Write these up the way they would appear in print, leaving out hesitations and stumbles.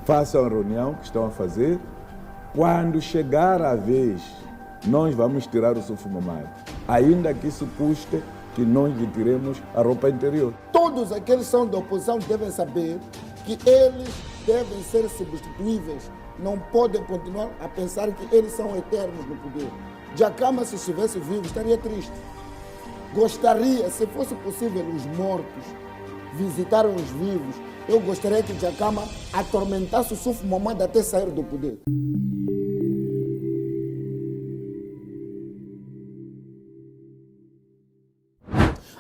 façam a reunião que estão a fazer. Quando chegar a vez, nós vamos tirar o Suf Mamadou. Ainda que isso custe que nós lhe tiremos a roupa interior. Todos aqueles que são da oposição devem saber que eles devem ser substituíveis. Não podem continuar a pensar que eles são eternos no poder. Dhlakama, se estivesse vivo, estaria triste. Gostaria, se fosse possível, os mortos visitarem os vivos. Eu gostaria que Dhlakama atormentasse o Suf Mamadou até sair do poder.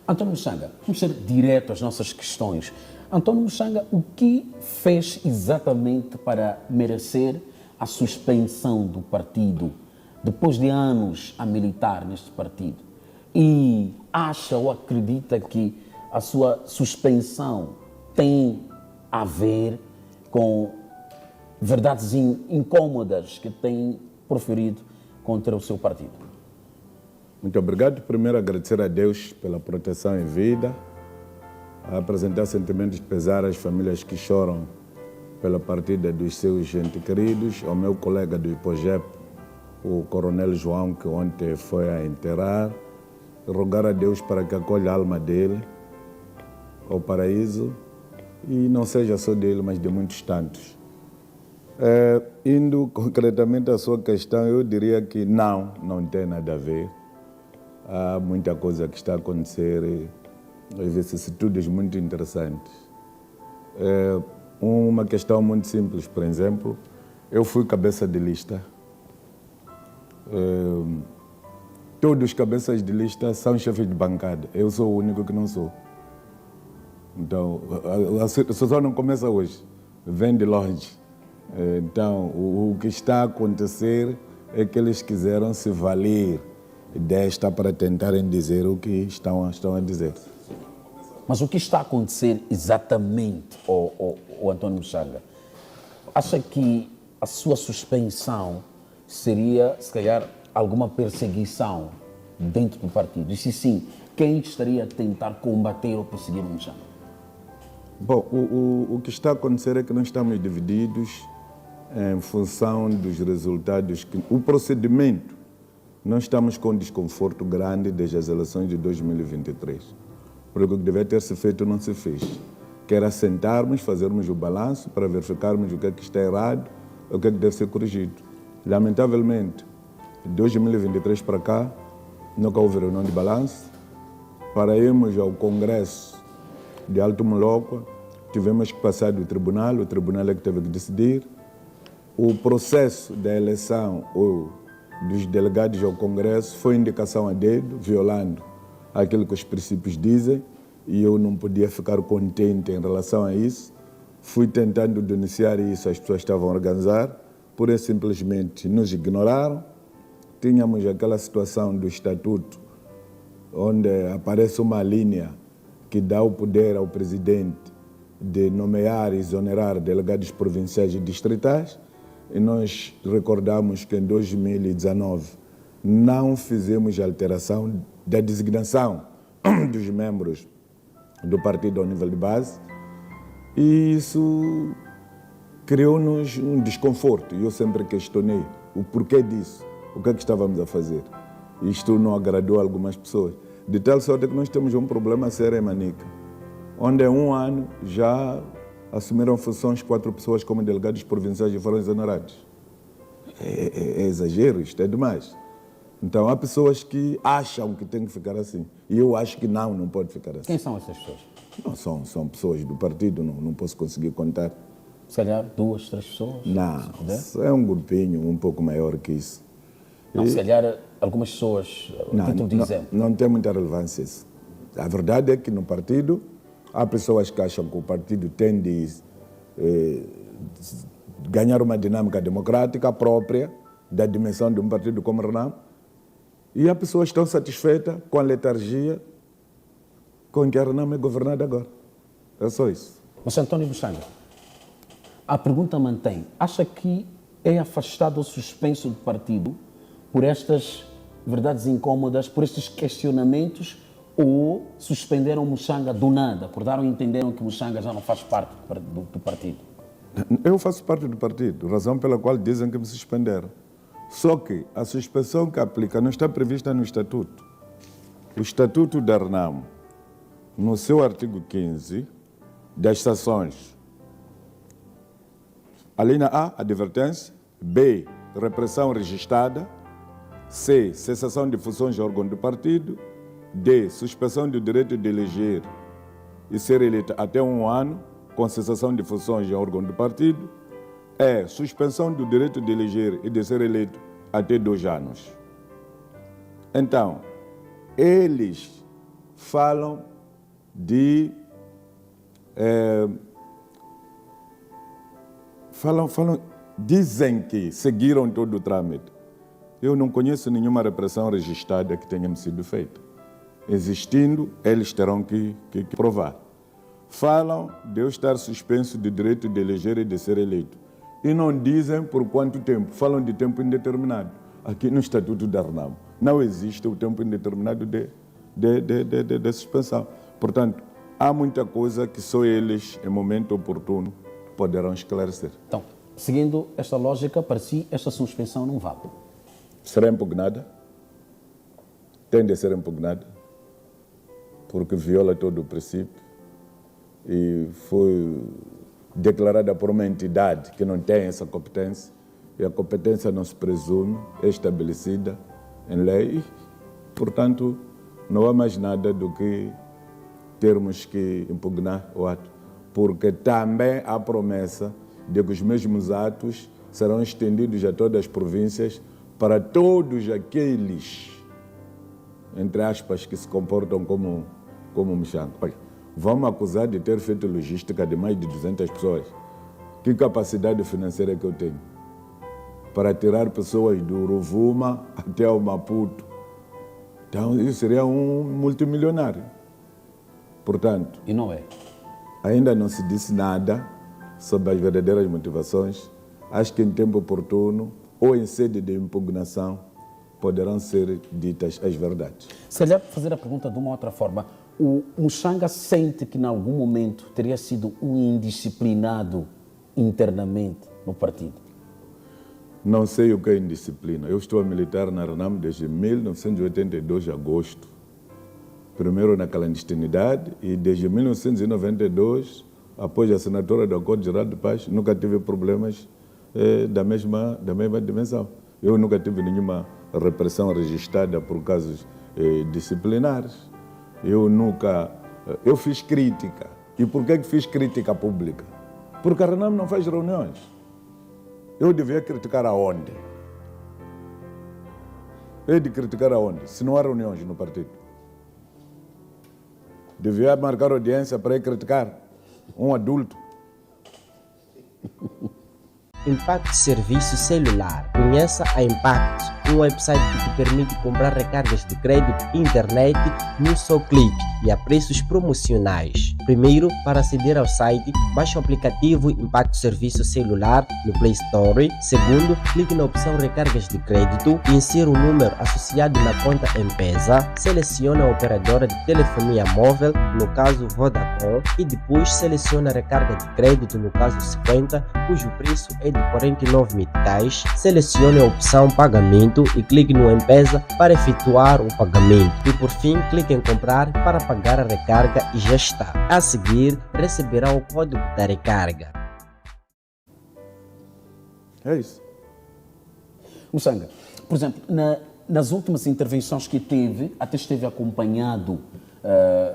António Muchanga, vamos ser direto às nossas questões. António Muchanga, o que fez exatamente para merecer a suspensão do partido, depois de anos a militar neste partido? E acha ou acredita que a sua suspensão tem a ver com verdades incômodas que tem proferido contra o seu partido? Muito obrigado. Primeiro, agradecer a Deus pela proteção em vida, apresentar sentimentos de pesar às famílias que choram pela partida dos seus entes queridos, ao meu colega do IPOGEP, o Coronel João, que ontem foi a enterrar, rogar a Deus para que acolha a alma dele ao paraíso, e não seja só dele, mas de muitos tantos. Indo concretamente à sua questão, eu diria que não tem nada a ver. Há muita coisa que está a acontecer, vicissitudes muito interessantes. Uma questão muito simples, por exemplo, eu fui cabeça de lista. Todos os cabeças de lista são chefes de bancada. Eu sou o único que não sou. Então, a situação não começa hoje, vem de longe. Então, o que está a acontecer é que eles quiseram se valer desta para tentarem dizer o que estão a dizer. Mas o que está a acontecer exatamente, o António Muchanga? Acha que a sua suspensão seria, se calhar, alguma perseguição dentro do partido? E se sim, quem estaria a tentar combater ou perseguir o Muchanga? Bom, o que está a acontecer é que nós estamos divididos em função dos resultados. O procedimento, nós estamos com um desconforto grande desde as eleições de 2023. Porque o que devia ter se feito não se fez. Que era sentarmos, fazermos o balanço para verificarmos o que é que está errado, o que é que deve ser corrigido. Lamentavelmente, de 2023 para cá, nunca houve reunião de balanço. Para irmos ao Congresso de Alto Moloco, tivemos que passar do tribunal, o tribunal é que teve que decidir. O processo da eleição dos delegados ao Congresso foi indicação a dedo, violando aquilo que os princípios dizem, e eu não podia ficar contente em relação a isso. Fui tentando denunciar isso, as pessoas estavam a organizar, por isso simplesmente nos ignoraram. Tínhamos aquela situação do estatuto, onde aparece uma linha que dá o poder ao presidente de nomear e exonerar delegados provinciais e distritais, e nós recordamos que em 2019 não fizemos alteração da designação dos membros do partido ao nível de base, e isso criou-nos um desconforto. E eu sempre questionei o porquê disso, o que é que estávamos a fazer. Isto não agradou a algumas pessoas, de tal sorte que nós temos um problema sério em Manica, onde em um ano já assumiram funções 4 pessoas como delegados provinciais e foram exonerados. É exagero, isto é demais. Então há pessoas que acham que tem que ficar assim. E eu acho que não pode ficar assim. Quem são essas pessoas? Não, são pessoas do partido, não posso conseguir contar. Se calhar 2, 3 pessoas? Não, é um grupinho um pouco maior que isso. Não, se calhar algumas pessoas, título de exemplo. Não tem muita relevância isso. A verdade é que no partido há pessoas que acham que o partido tem de ganhar uma dinâmica democrática própria da dimensão de um partido como o RENAM, e há pessoas que estão satisfeitas com a letargia com que a RENAM é governada agora. É só isso. Mas António Muchanga, a pergunta mantém. Acha que é afastado ou suspenso do partido por estas verdades incômodas, por estes questionamentos, ou suspenderam Muchanga do nada, acordaram e entenderam que Muchanga já não faz parte do partido? Eu faço parte do partido, razão pela qual dizem que me suspenderam. Só que a suspensão que aplica não está prevista no Estatuto. O Estatuto da RNAM, no seu artigo 15, das sanções, a linha A, advertência, B, repressão registrada, C, cessação de funções de órgão do partido, D, suspensão do direito de eleger e ser eleito até 1 ano, com cessação de funções de órgão do partido, E, suspensão do direito de eleger e de ser eleito até 2 anos. Então, eles falam de... dizem que seguiram todo o trâmite. Eu não conheço nenhuma repressão registrada que tenha sido feita. Existindo, eles terão que provar. Falam de eu estar suspenso do direito de eleger e de ser eleito. E não dizem por quanto tempo. Falam de tempo indeterminado. Aqui no Estatuto da RNAM não existe o tempo indeterminado de suspensão. Portanto, há muita coisa que só eles, em momento oportuno, poderão esclarecer. Então, seguindo esta lógica, para si, esta suspensão não vale? Será impugnada? Tem de ser impugnada, porque viola todo o princípio e foi declarada por uma entidade que não tem essa competência, e a competência não se presume, é estabelecida em lei, e, portanto, não há mais nada do que termos que impugnar o ato, porque também há promessa de que os mesmos atos serão estendidos a todas as províncias para todos aqueles, entre aspas, que se comportam como Muxanga. Olha, vamos acusar de ter feito logística de mais de 200 pessoas. Que capacidade financeira que eu tenho para tirar pessoas do Rovuma até ao Maputo? Então, isso seria um multimilionário. Portanto... E não é? Ainda não se disse nada sobre as verdadeiras motivações. Acho que em tempo oportuno ou em sede de impugnação poderão ser ditas as verdades. Se calhar fazer a pergunta de uma outra forma, o Muxanga sente que em algum momento teria sido um indisciplinado internamente no partido? Não sei o que é indisciplina. Eu estou a militar na RNAM desde 1982 de agosto. Primeiro na clandestinidade e desde 1992, após a assinatura do Acordo Geral de Paz, nunca tive problemas da mesma dimensão. Eu nunca tive nenhuma repressão registrada por casos disciplinares. Eu fiz crítica. E por que fiz crítica pública? Porque a RNAM não faz reuniões. Eu devia criticar aonde? Eu de criticar aonde? Se não há reuniões no partido. Devia marcar audiência para ir criticar um adulto. Impact Serviço Celular. Conheça a Impact, um website que te permite comprar recargas de crédito e internet num só clique e a preços promocionais. Primeiro, para aceder ao site, baixe o aplicativo Impact Serviço Celular no Play Store. Segundo, clique na opção Recargas de Crédito e insira o número associado na conta M-Pesa. Selecione a operadora de telefonia móvel, no caso Vodacom, e depois selecione a recarga de crédito, no caso 50, cujo preço é de 49 meticais. Selecione a opção Pagamento e clique no M-Pesa para efetuar o pagamento. E por fim, clique em Comprar para pagar a recarga e já está. A seguir, receberá o código da recarga. É isso. Muxanga, por exemplo, nas últimas intervenções que teve, até esteve acompanhado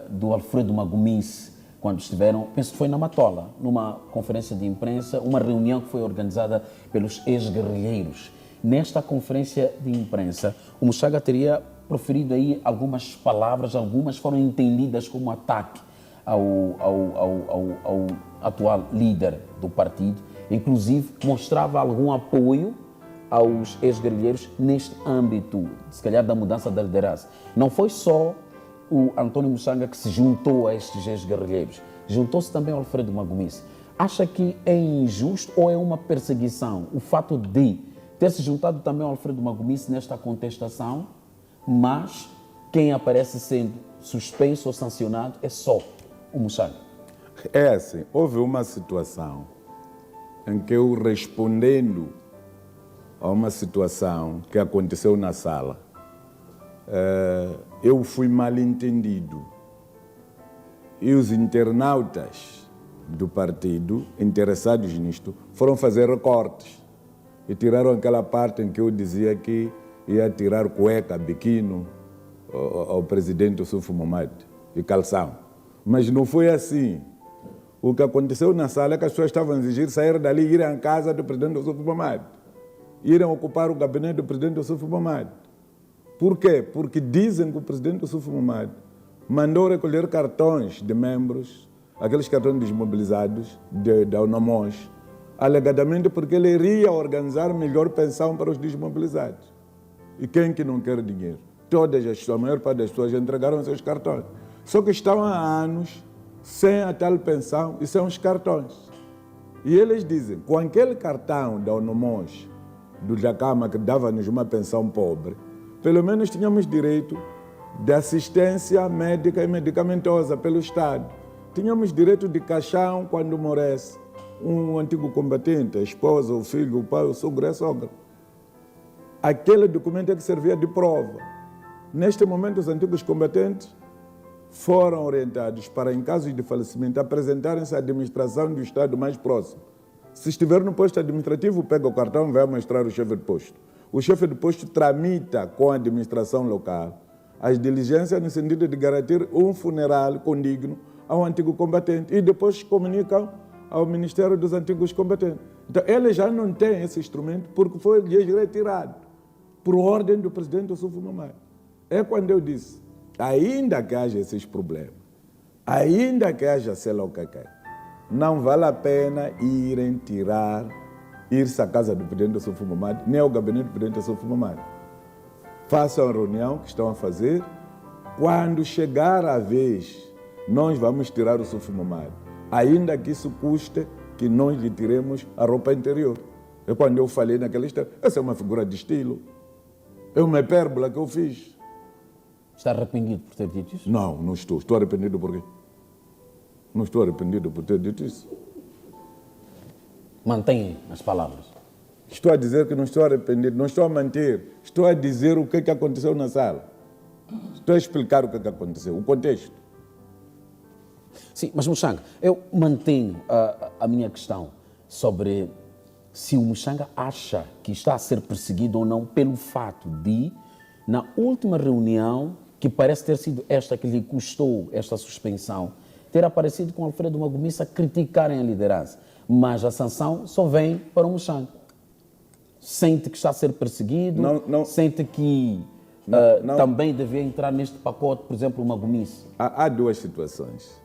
do Alfredo Magomice, quando estiveram, penso que foi na Matola, numa conferência de imprensa, uma reunião que foi organizada pelos ex-guerrilheiros. Nesta conferência de imprensa, o Muxanga teria proferido aí algumas palavras, algumas foram entendidas como ataque ao atual líder do partido, inclusive mostrava algum apoio aos ex-guerrilheiros neste âmbito, se calhar da mudança da liderança. Não foi só o António Muxanga que se juntou a estes ex-guerrilheiros, juntou-se também ao Alfredo Magomice. Acha que é injusto ou é uma perseguição o fato de ter se juntado também ao Alfredo Magomice nesta contestação, mas quem aparece sendo suspenso ou sancionado é só o Muxanga? É assim, houve uma situação em que eu, respondendo a uma situação que aconteceu na sala, eu fui mal entendido. E os internautas do partido, interessados nisto, foram fazer recortes. E tiraram aquela parte em que eu dizia que ia tirar cueca, biquíni ao presidente Ossufo Momad e calção. Mas não foi assim. O que aconteceu na sala é que as pessoas estavam a exigir sair dali e irem à casa do presidente Ossufo Momad. Irem ocupar o gabinete do presidente Ossufo Momad. Por quê? Porque dizem que o presidente Ossufo Momad mandou recolher cartões de membros, aqueles cartões desmobilizados da UNAMOS, alegadamente porque ele iria organizar melhor pensão para os desmobilizados. E quem que não quer dinheiro? A maior parte das pessoas entregaram seus cartões. Só que estão há anos sem a tal pensão e sem os cartões. E eles dizem, com aquele cartão da UNAMOS, do Jacama, que dava-nos uma pensão pobre, pelo menos tínhamos direito de assistência médica e medicamentosa pelo Estado. Tínhamos direito de caixão quando morresse um antigo combatente, a esposa, o filho, o pai, o sogro e a sogra. Aquele documento é que servia de prova. Neste momento, os antigos combatentes foram orientados para, em casos de falecimento, apresentarem-se à administração do Estado mais próximo. Se estiver no posto administrativo, pega o cartão e vai mostrar o chefe de posto. O chefe de posto tramita com a administração local as diligências no sentido de garantir um funeral condigno ao antigo combatente e depois comunicam ao Ministério dos Antigos Combatentes. Então, eles já não têm esse instrumento porque foi lhes retirado por ordem do presidente Ossufo Momad. É quando eu disse, ainda que haja esses problemas, ainda que haja sei lá o que é, não vale a pena ir-se à casa do presidente Ossufo Momad, nem ao gabinete do presidente Ossufo Momad. Façam a reunião que estão a fazer. Quando chegar a vez, nós vamos tirar o Ossufo Momad, ainda que isso custe que nós lhe tiremos a roupa interior. É quando eu falei naquela história, essa é uma figura de estilo. É uma hipérbole que eu fiz. Está arrependido por ter dito isso? Não, não estou. Estou arrependido por quê? Não estou arrependido por ter dito isso. Mantém as palavras. Estou a dizer que não estou arrependido, não estou a manter. Estou a dizer o que aconteceu na sala. Estou a explicar o que aconteceu, o contexto. Sim, mas Muxanga, eu mantenho a minha questão sobre se o Muxanga acha que está a ser perseguido ou não pelo fato de, na última reunião, que parece ter sido esta que lhe custou esta suspensão, ter aparecido com Alfredo Magomissa a criticarem a liderança. Mas a sanção só vem para o Muxanga. Sente que está a ser perseguido? Não. Sente que também devia entrar neste pacote, por exemplo, o Magomissa? Há duas situações.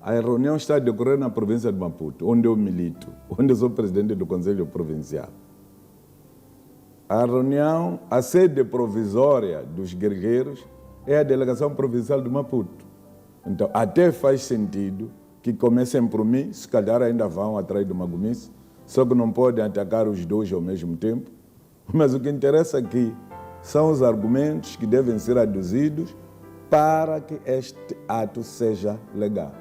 A reunião está a decorrer na província de Maputo, onde eu milito, onde eu sou presidente do Conselho Provincial. A reunião, a sede provisória dos guerreiros é a Delegação Provincial de Maputo. Então, até faz sentido que comecem por mim, se calhar ainda vão atrás do Magomissa, só que não podem atacar os dois ao mesmo tempo. Mas o que interessa aqui são os argumentos que devem ser aduzidos para que este ato seja legal.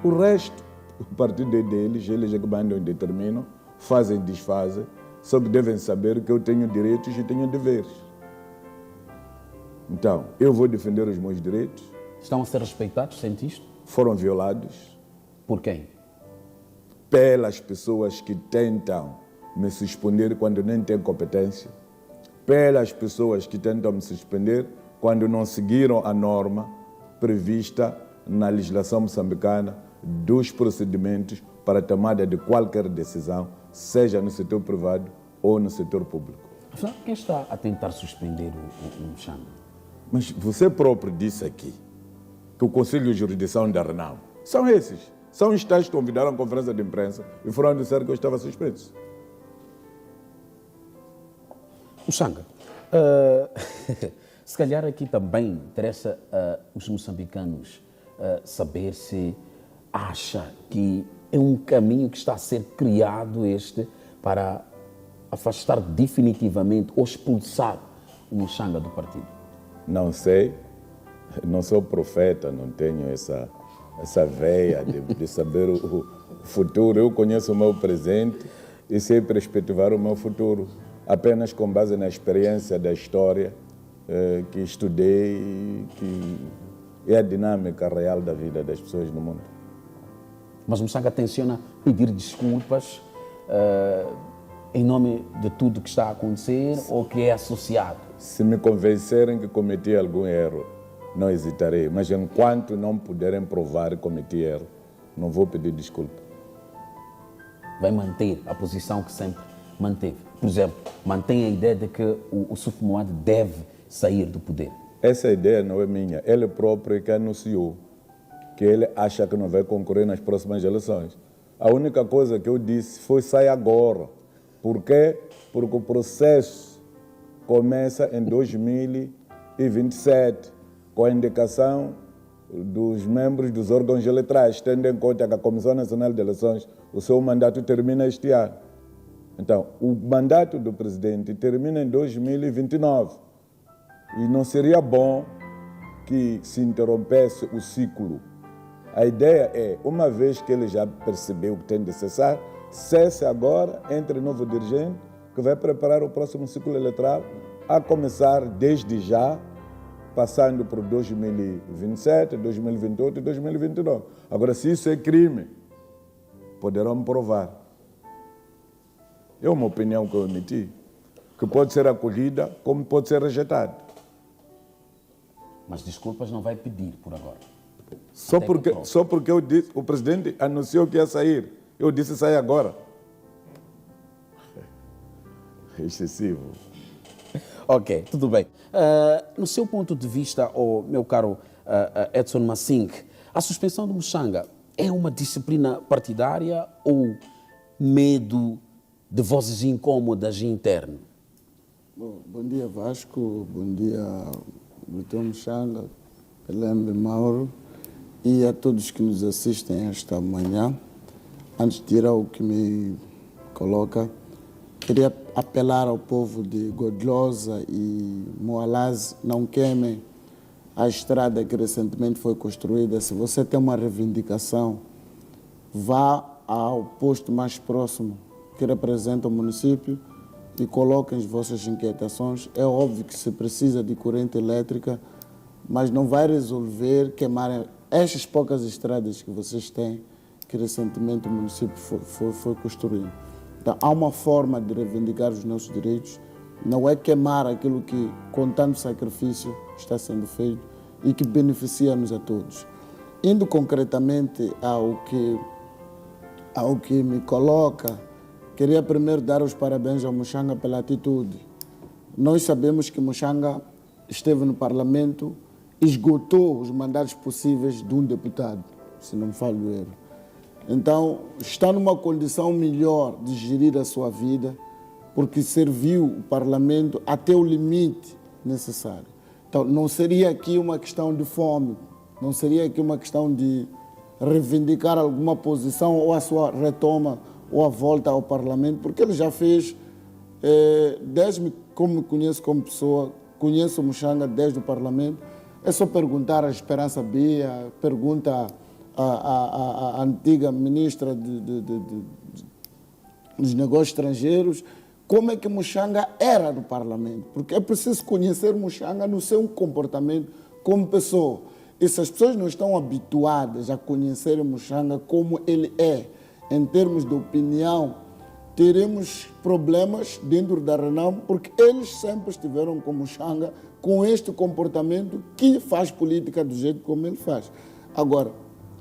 O resto, o partido é deles, eles é que mandam e determinam, fazem e desfazem, só que devem saber que eu tenho direitos e tenho deveres. Então, eu vou defender os meus direitos. Estão a ser respeitados, sente isto? Foram violados. Por quem? Pelas pessoas que tentam me suspender quando nem têm competência, pelas pessoas que tentam me suspender quando não seguiram a norma prevista na legislação moçambicana dos procedimentos para a tomada de qualquer decisão, seja no setor privado ou no setor público. Afinal, quem está a tentar suspender o Muxanga? Mas você próprio disse aqui que o Conselho de Jurisdição da Renal são esses. São os tais que convidaram a conferência de imprensa e foram dizer que eu estava suspenso. Muxanga, se calhar aqui também interessa os moçambicanos saber se acha que é um caminho que está a ser criado para afastar definitivamente ou expulsar o Muxanga do partido. Não sei, não sou profeta, não tenho essa veia de saber o futuro. Eu conheço o meu presente e sei perspectivar o meu futuro apenas com base na experiência da história que estudei e que é a dinâmica real da vida das pessoas no mundo. Mas Mushanga tenciona pedir desculpas em nome de tudo que está a acontecer ou que é associado? Se me convencerem que cometi algum erro, não hesitarei. Mas enquanto não puderem provar que cometi erro, não vou pedir desculpa. Vai manter a posição que sempre manteve? Por exemplo, mantém a ideia de que o Ossufo Moad deve sair do poder? Essa ideia não é minha. Ele próprio que anunciou que ele acha que não vai concorrer nas próximas eleições. A única coisa que eu disse foi sai agora. Por quê? Porque o processo começa em 2027, com a indicação dos membros dos órgãos eleitorais, tendo em conta que a Comissão Nacional de Eleições, o seu mandato termina este ano. Então, o mandato do presidente termina em 2029. E não seria bom que se interrompesse o ciclo. A ideia é, uma vez que ele já percebeu que tem de cessar, cesse agora, entre novo dirigente, que vai preparar o próximo ciclo eleitoral, a começar desde já, passando por 2027, 2028 e 2029. Agora, se isso é crime, poderão me provar. É uma opinião que eu emiti, que pode ser acolhida, como pode ser rejeitada. Mas desculpas não vai pedir por agora. Só porque eu disse, o presidente anunciou que ia sair. Eu disse sai agora. É excessivo. Ok, tudo bem. No seu ponto de vista, meu caro Edson Massing, a suspensão do Mushanga é uma disciplina partidária ou medo de vozes incômodas interno? Bom dia, Vasco. Bom dia, Vitor Mushanga, Pelembe Mauro e a todos que nos assistem esta manhã. Antes de tirar o que me coloca, queria apelar ao povo de Godlosa e Moalaz, não queimem a estrada que recentemente foi construída. Se você tem uma reivindicação, vá ao posto mais próximo que representa o município e coloquem as vossas inquietações. É óbvio que se precisa de corrente elétrica, mas não vai resolver queimar estas poucas estradas que vocês têm, que recentemente o município foi construindo. Então, há uma forma de reivindicar os nossos direitos, não é queimar aquilo que, com tanto sacrifício, está sendo feito e que beneficia-nos a todos. Indo concretamente ao que me coloca, queria primeiro dar os parabéns ao Mushanga pela atitude. Nós sabemos que Mushanga esteve no Parlamento, esgotou os mandatos possíveis de um deputado, se não me falho o erro. Então, está numa condição melhor de gerir a sua vida, porque serviu o Parlamento até o limite necessário. Então, não seria aqui uma questão de fome, não seria aqui uma questão de reivindicar alguma posição ou a sua retoma ou a volta ao Parlamento, porque ele já fez, desde como me conheço como pessoa, conheço o Mushanga desde o Parlamento. É só perguntar à Esperança Bia, pergunta à antiga ministra dos Negócios Estrangeiros, como é que Mushanga era do Parlamento. Porque é preciso conhecer Mushanga no seu comportamento como pessoa. E se as pessoas não estão habituadas a conhecer Mushanga como ele é, em termos de opinião, teremos problemas dentro da Renamo, porque eles sempre estiveram com Mushanga, com este comportamento que faz política do jeito como ele faz. Agora,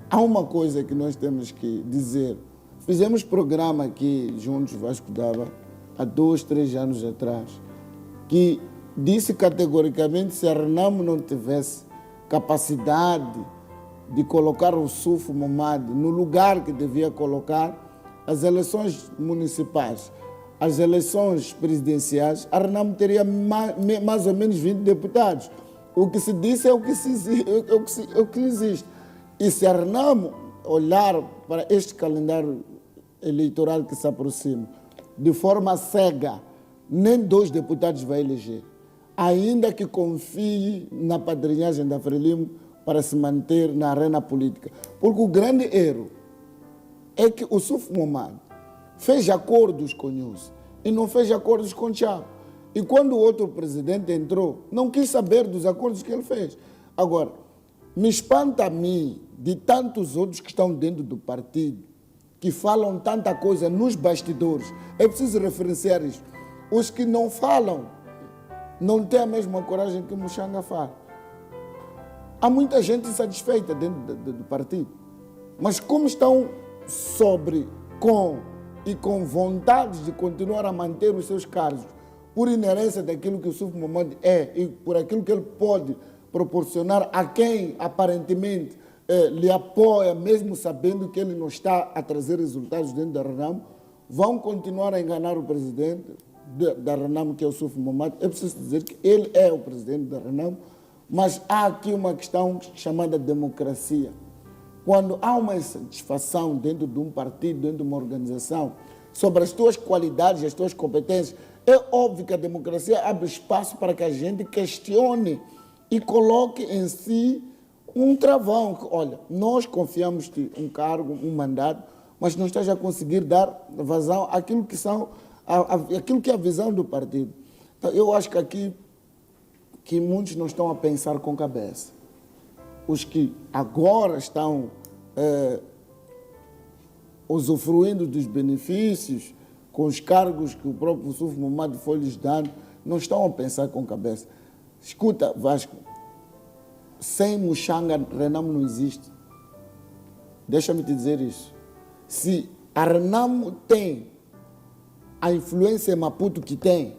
há uma coisa que nós temos que dizer. Fizemos programa aqui juntos, Vasco Dava, há 2, 3 anos atrás, que disse categoricamente que se a Renamo não tivesse capacidade de colocar o Ossufo Moad no lugar que devia colocar, as eleições municipais, as eleições presidenciais, a Renamo teria mais ou menos 20 deputados. O que se disse é o que existe. E se a Renamo olhar para este calendário eleitoral que se aproxima de forma cega, nem 2 deputados vai eleger, ainda que confie na padrinhagem da Frelimo para se manter na arena política. Porque o grande erro é que o Ossufo Moad fez acordos com o Nilson e não fez acordos com o Chapa. E quando o outro presidente entrou, não quis saber dos acordos que ele fez. Agora, me espanta a mim, de tantos outros que estão dentro do partido, que falam tanta coisa nos bastidores. É preciso referenciar isso. Os que não falam, não têm a mesma coragem que o Muxanga fala. Há muita gente insatisfeita dentro do partido. Mas como estão com vontade de continuar a manter os seus cargos, por inerência daquilo que o Yusuf Mohammed é e por aquilo que ele pode proporcionar a quem aparentemente lhe apoia, mesmo sabendo que ele não está a trazer resultados dentro da Renamo, vão continuar a enganar o presidente da Renamo, que é o Yusuf Mohammed. É preciso dizer que ele é o presidente da Renamo, mas há aqui uma questão chamada democracia. Quando há uma insatisfação dentro de um partido, dentro de uma organização, sobre as tuas qualidades, as tuas competências, é óbvio que a democracia abre espaço para que a gente questione e coloque em si um travão. Olha, nós confiamos-te um cargo, um mandato, mas não estás a conseguir dar vazão àquilo aquilo que é a visão do partido. Então, eu acho que aqui que muitos não estão a pensar com cabeça. Os que agora estão usufruindo dos benefícios, com os cargos que o próprio Yusuf Mohammed foi lhes dando, não estão a pensar com cabeça. Escuta, Vasco, sem Muxanga, Renamo não existe. Deixa-me te dizer isso. Se a Renamo tem a influência em Maputo que tem,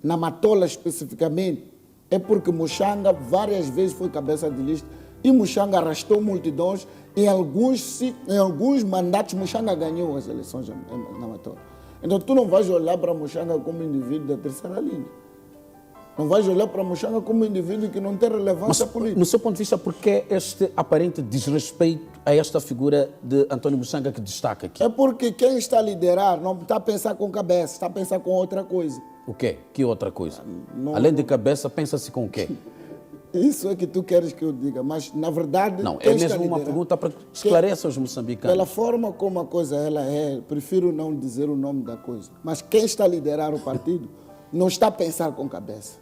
na Matola especificamente, é porque Muxanga várias vezes foi cabeça de lista e Muxanga arrastou multidões. Em alguns mandatos, Muxanga ganhou as eleições na Matola. Então, tu não vais olhar para Muxanga como indivíduo da terceira linha. Não vais olhar para Muxanga como indivíduo que não tem relevância política. No seu ponto de vista, por que este aparente desrespeito a esta figura de António Muxanga que destaca aqui? É porque quem está a liderar não está a pensar com cabeça, está a pensar com outra coisa. O quê? Que outra coisa? Além de cabeça, pensa-se com o quê? Isso é que tu queres que eu diga, mas na verdade... Não, é mesmo uma pergunta para que esclareça os moçambicanos. Pela forma como a coisa ela é, prefiro não dizer o nome da coisa, mas quem está a liderar o partido não está a pensar com cabeça.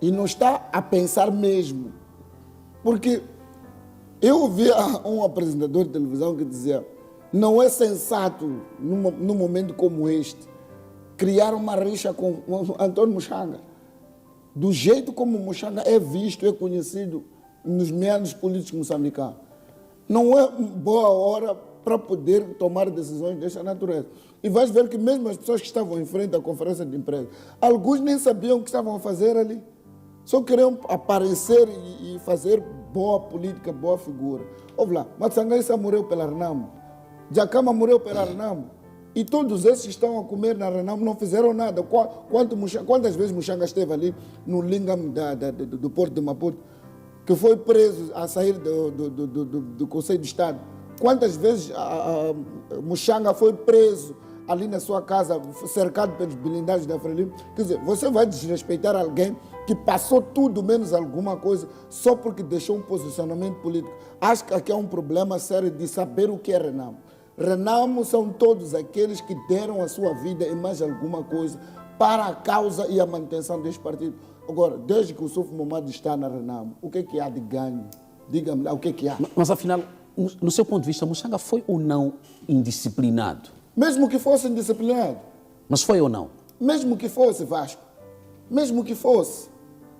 E não está a pensar mesmo. Porque eu ouvi um apresentador de televisão que dizia: não é sensato, num momento como este, criar uma rixa com António Muxanga. Do jeito como Muxanga é visto, é conhecido nos meandros políticos moçambicanos. Não é boa hora para poder tomar decisões desta natureza. E vais ver que mesmo as pessoas que estavam em frente à conferência de imprensa, alguns nem sabiam o que estavam a fazer ali. Só queriam aparecer e fazer boa política, boa figura. Ouve lá, Matsangaissa morreu pela Renamo, Jacama morreu pela Renamo. E todos esses que estão a comer na Renamo não fizeram nada. Quantas vezes Muxanga esteve ali no Lingam do Porto de Maputo, que foi preso a sair do Conselho de Estado? Quantas vezes Muxanga foi preso ali na sua casa, cercado pelos blindados da Frelimo? Quer dizer, você vai desrespeitar alguém que passou tudo menos alguma coisa só porque deixou um posicionamento político? Acho que aqui é um problema sério de saber o que é Renamo. Renamo são todos aqueles que deram a sua vida e mais alguma coisa para a causa e a manutenção deste partido. Agora, desde que o Yusuf Mohammed está na Renamo, o que é que há de ganho? Diga-me lá, o que é que há? Mas afinal, no seu ponto de vista, Muxanga foi ou não indisciplinado? Mesmo que fosse indisciplinado. Mas foi ou não? Mesmo que fosse, Vasco. Mesmo que fosse.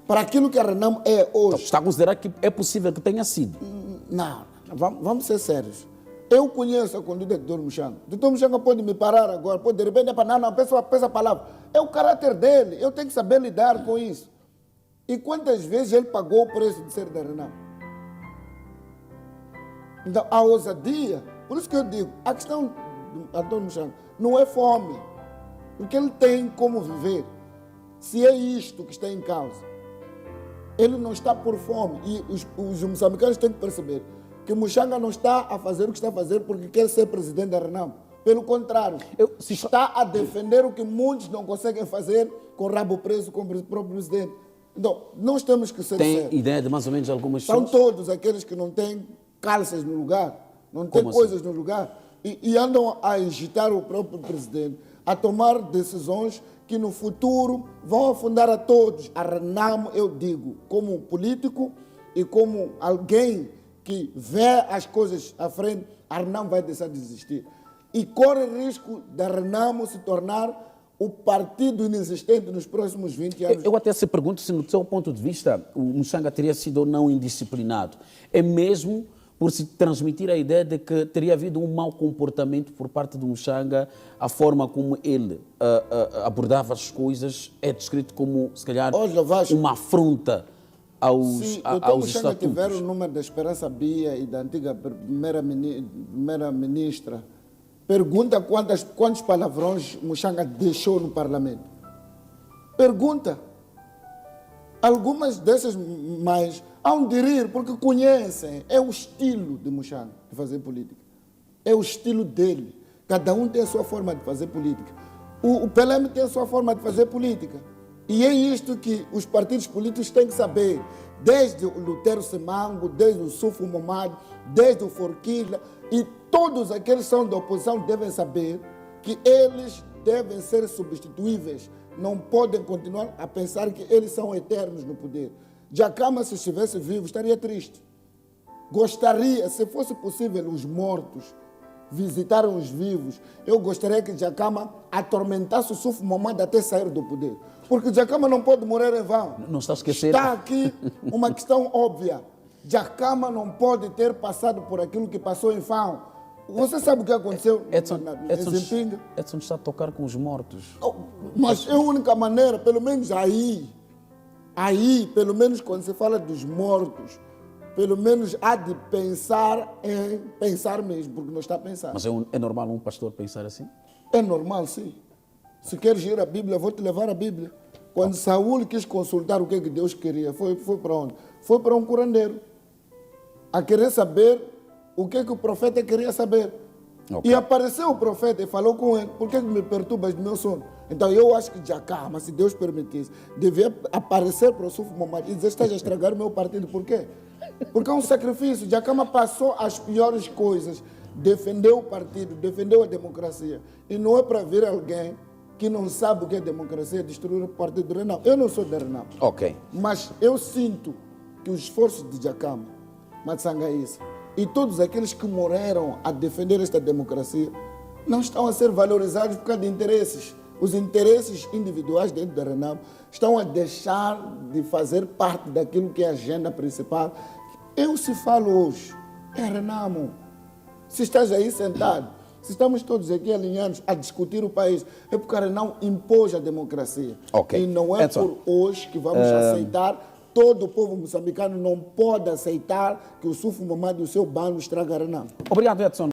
Para aquilo que a Renamo é hoje. Então, está a considerar que é possível que tenha sido? Não, vamos ser sérios. Eu conheço a conduta do Dr. Muxanga. O Dr. Muxanga pode me parar agora, pode de repente, não, pensa a palavra. É o caráter dele, eu tenho que saber lidar com isso. E quantas vezes ele pagou o preço de ser da Renamo? Então, a ousadia, por isso que eu digo, a questão do António Muxanga não é fome, porque ele tem como viver. Se é isto que está em causa, ele não está por fome. E os moçambicanos têm que perceber que Muxanga não está a fazer o que está a fazer porque quer ser presidente da Renamo. Pelo contrário, está a defender o que muitos não conseguem fazer com o rabo preso com o próprio presidente. Então, nós temos que ser sérios. Tem ideia de mais ou menos algumas São pessoas? todos aqueles que não têm calças no lugar, não têm coisas no lugar. e andam a agitar o próprio presidente a tomar decisões que no futuro vão afundar a todos. A Renamo, eu digo, como político e como alguém que vê as coisas à frente, a Renamo vai deixar de existir. E corre risco da Renamo se tornar o partido inexistente nos próximos 20 anos. Eu até se pergunto se, no seu ponto de vista, o Muxanga teria sido ou não indisciplinado. É mesmo por se transmitir a ideia de que teria havido um mau comportamento por parte do Muxanga, a forma como ele abordava as coisas é descrito como, se calhar, uma afronta Se o Dr. Muxanga estatutos. tiver o número da Esperança Bia e da antiga primeira-ministra, pergunta quantos palavrões Muxanga deixou no Parlamento. Pergunta. Algumas dessas mais hão de rir porque conhecem. É o estilo de Muxanga de fazer política. É o estilo dele. Cada um tem a sua forma de fazer política. O PLM tem a sua forma de fazer política. E é isto que os partidos políticos têm que saber. Desde o Lutero Semango, desde o Sufo Momad, desde o Forquilha, e todos aqueles que são da oposição devem saber que eles devem ser substituíveis. Não podem continuar a pensar que eles são eternos no poder. Jacama, se estivesse vivo, estaria triste. Gostaria, se fosse possível, os mortos visitaram os vivos. Eu gostaria que Jacama atormentasse o Sufo Momad até sair do poder. Porque Jacama não pode morrer em vão. Não está a esquecer. Está aqui uma questão óbvia. Jacama não pode ter passado por aquilo que passou em vão. Você sabe o que aconteceu em Zempinga? Edson está a tocar com os mortos. Mas é a única maneira, pelo menos aí, pelo menos quando se fala dos mortos, pelo menos há de pensar em pensar mesmo, porque não está a pensar. Mas é normal um pastor pensar assim? É normal, sim. Se queres ir à Bíblia, vou te levar à Bíblia. Quando Saúl quis consultar o que Deus queria, foi para onde? Foi para um curandeiro. A querer saber o que o profeta queria saber. Okay. E apareceu o profeta e falou com ele: por que me perturbas do meu sono? Então eu acho que Jacama, se Deus permitisse, devia aparecer para o Sufo Momad e dizer: estás a estragar o meu partido. Por quê? Porque é um sacrifício. Jacama passou as piores coisas, defendeu o partido, defendeu a democracia. E não é para vir alguém que não sabe o que é democracia destruir o partido do Renamo. Eu não sou da Renamo. Ok. Mas eu sinto que os esforços de Jacama, Matsangaíça, e todos aqueles que morreram a defender esta democracia não estão a ser valorizados por causa de interesses. Os interesses individuais dentro da Renamo estão a deixar de fazer parte daquilo que é a agenda principal. Eu se falo hoje, é Renamo. Se estás aí sentado, se estamos todos aqui alinhados a discutir o país, é porque a Renamo impôs a democracia. Okay. E não é Edson, por hoje que vamos aceitar. Todo o povo moçambicano não pode aceitar que o Sufo Momad e o seu bando estraga a Renamo. Obrigado, Edson.